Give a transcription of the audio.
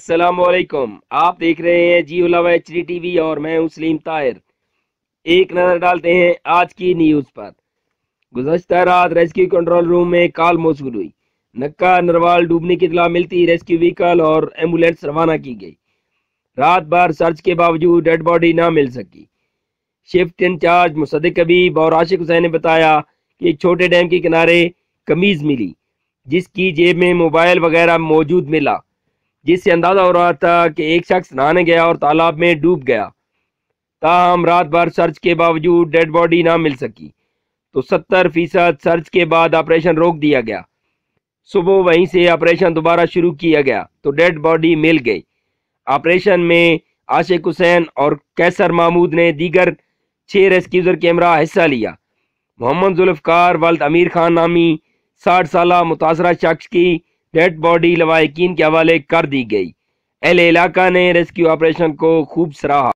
السلام علیکم، آپ دیکھ رہے ہیں جی علاوہ ایچ ڈی ٹی وی اور میں ہوں سلیم طاہر۔ ایک نظر ڈالتے ہیں آج کی نیوز پر۔ گزشتہ رات ریسکیو کنٹرول روم میں کال موصول ہوئی۔ نکا نروال ڈوبنے کی اطلاع ملتی ریسکیو وہیکل اور ایمبولینس روانہ کی گئی۔ رات بھر سرچ کے باوجود ڈیڈ باڈی نہ مل سکی۔ شفٹ انچارج مصدق حبیب اور عاشق حسین نے بتایا کہ ایک چھوٹے ڈیم کے کنارے قمیض ملی جس کی جیب میں موبائل وغیرہ موجود ملا، جس سے اندازہ ہو رہا تھا کہ ایک شخص نہانے گیا اور تالاب میں ڈوب گیا۔ تاہم رات بھر سرچ کے باوجود ڈیڈ باڈی نہ مل سکی تو 70% سرچ کے بعد آپریشن روک دیا گیا۔ صبح وہیں سے آپریشن دوبارہ شروع کیا گیا تو ڈیڈ باڈی مل گئی۔ آپریشن میں عاشق حسین اور کیسر محمود نے دیگر 6 ریسکیوزر کے ہمراہ حصہ لیا۔ محمد ذوالفقار ولد امیر خان نامی 60 سالہ متاثرہ شخص کی ڈیڈ باڈی لواحقین کے حوالے کر دی گئی۔ اہل علاقہ نے ریسکیو آپریشن کو خوب سراہا۔